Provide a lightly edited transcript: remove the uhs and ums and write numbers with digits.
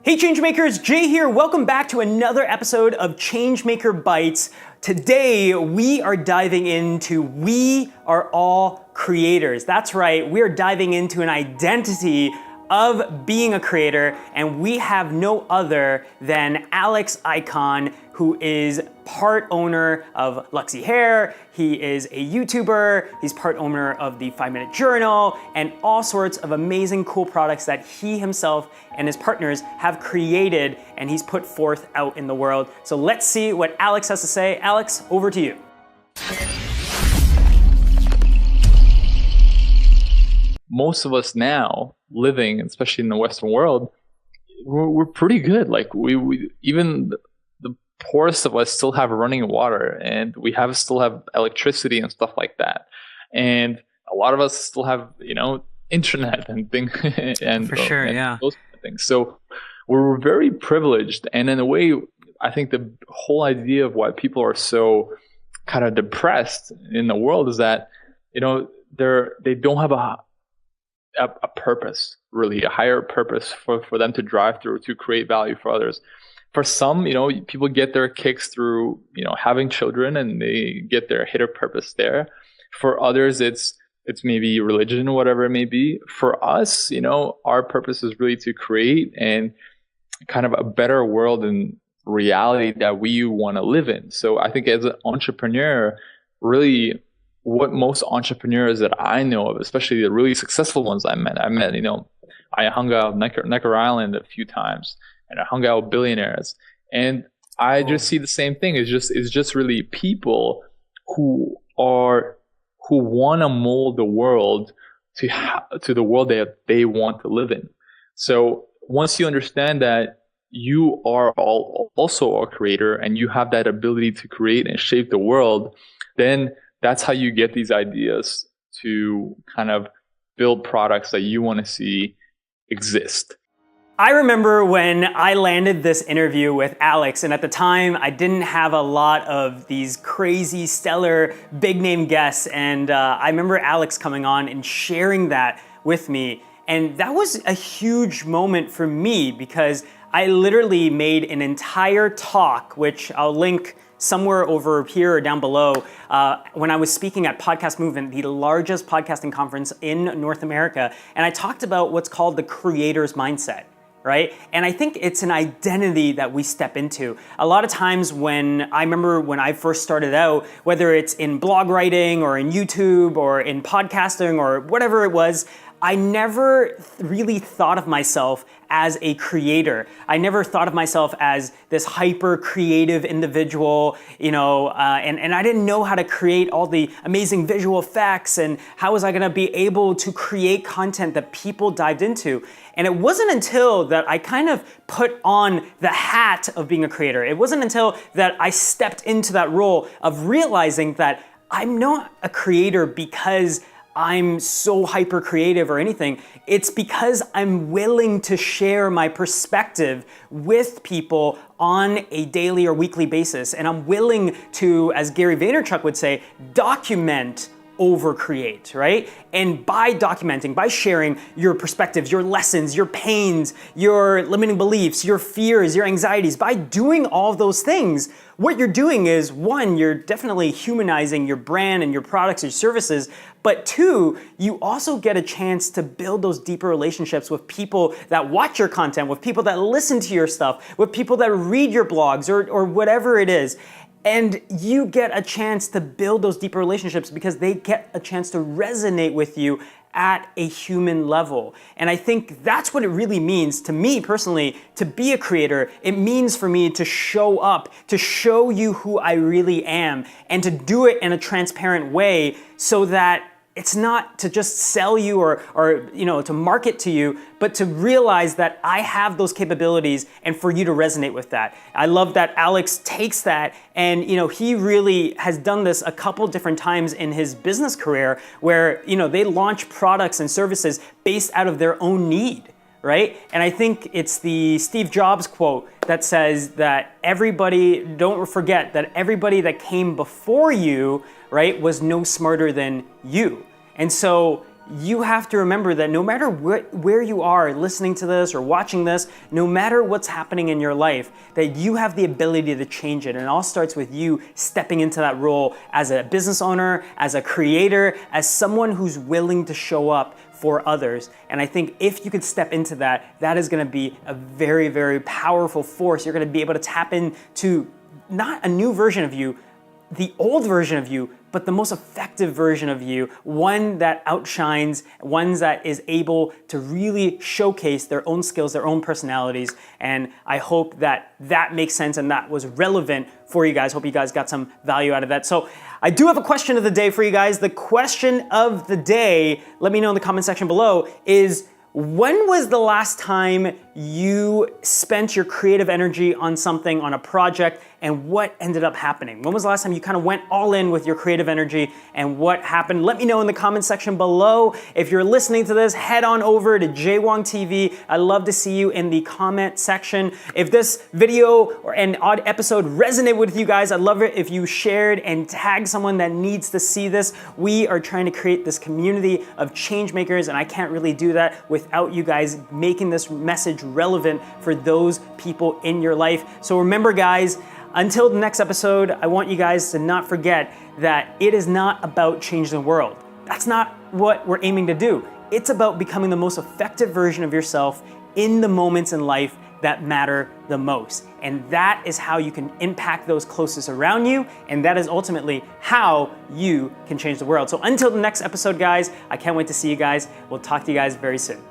Hey Changemakers, Jay here. Welcome back to another episode of Changemaker Bites. Today we are diving into we are all creators. That's right, we are diving into an identity of being a creator, and we have no other than Alex Ikonn, who is part owner of Luxy Hair. He is a YouTuber, he's part owner of the 5-Minute Journal, and all sorts of amazing cool products that he himself and his partners have created and he's put forth out in the world. So let's see what Alex has to say. Alex, over to you. Most of us now living, especially in the Western world, we're pretty good. Like we even the poorest of us still have running water, and we still have electricity and stuff like that. And a lot of us still have, internet and things and For sure, yeah. those kind of things. So we're very privileged. And in a way, I think the whole idea of why people are so kind of depressed in the world is that, they don't have a purpose, really, a higher purpose for them to drive through to create value for others. For some, people get their kicks through, having children, and they get their hidden purpose there. For others, it's maybe religion or whatever it may be. For us, our purpose is really to create and kind of a better world and reality that we want to live in. So I think as an entrepreneur, really, what most entrepreneurs that I know of, especially the really successful ones I hung out on Necker Island a few times, and I hung out with billionaires, and I just see the same thing. It's just really people who want to mold the world to the world that they want to live in. So once you understand that you are also a creator and you have that ability to create and shape the world, then that's how you get these ideas to kind of build products that you want to see exist. I remember when I landed this interview with Alex, and at the time I didn't have a lot of these crazy, stellar, big name guests, and I remember Alex coming on and sharing that with me, and that was a huge moment for me because I literally made an entire talk, which I'll link somewhere over here or down below, when I was speaking at Podcast Movement, the largest podcasting conference in North America, and I talked about what's called the creator's mindset, right? And I think it's an identity that we step into. A lot of times I remember when I first started out, whether it's in blog writing or in YouTube or in podcasting or whatever it was, I never really thought of myself as a creator. I never thought of myself as this hyper creative individual, and I didn't know how to create all the amazing visual effects, and how was I gonna be able to create content that people dived into. And it wasn't until that I kind of put on the hat of being a creator. It wasn't until that I stepped into that role of realizing that I'm not a creator because I'm so hyper creative or anything. It's because I'm willing to share my perspective with people on a daily or weekly basis. And I'm willing to, as Gary Vaynerchuk would say, document over create, right? And by documenting, by sharing your perspectives, your lessons, your pains, your limiting beliefs, your fears, your anxieties, by doing all of those things, what you're doing is, one, you're definitely humanizing your brand and your products and services, but two, you also get a chance to build those deeper relationships with people that watch your content, with people that listen to your stuff, with people that read your blogs or whatever it is. And you get a chance to build those deeper relationships because they get a chance to resonate with you at a human level. And I think that's what it really means to me personally, to be a creator. It means for me to show up, to show you who I really am, and to do it in a transparent way so that it's not to just sell you or to market to you, but to realize that I have those capabilities and for you to resonate with that. I love that Alex takes that and he really has done this a couple different times in his business career where they launch products and services based out of their own need, right? And I think it's the Steve Jobs quote that says that don't forget that everybody that came before you, right, was no smarter than you. And so you have to remember that no matter where you are listening to this or watching this, no matter what's happening in your life, that you have the ability to change it. And it all starts with you stepping into that role as a business owner, as a creator, as someone who's willing to show up for others. And I think if you could step into that, that is gonna be a very, very powerful force. You're gonna be able to tap into not a new version of you, the old version of you, but the most effective version of you, one that outshines, one that is able to really showcase their own skills, their own personalities. And I hope that that makes sense and that was relevant for you guys. Hope you guys got some value out of that. So I do have a question of the day for you guys. The question of the day, let me know in the comment section below, is when was the last time you spent your creative energy on something, on a project, and what ended up happening? When was the last time you kind of went all in with your creative energy and what happened? Let me know in the comment section below. If you're listening to this, head on over to JayWongTV. I'd love to see you in the comment section. If this video or an odd episode resonated with you guys, I'd love it if you shared and tagged someone that needs to see this. We are trying to create this community of change makers, and I can't really do that without you guys making this message relevant for those people in your life. So remember, guys, until the next episode, I want you guys to not forget that it is not about changing the world. That's not what we're aiming to do. It's about becoming the most effective version of yourself in the moments in life that matter the most. And that is how you can impact those closest around you. And that is ultimately how you can change the world. So until the next episode, guys, I can't wait to see you guys. We'll talk to you guys very soon.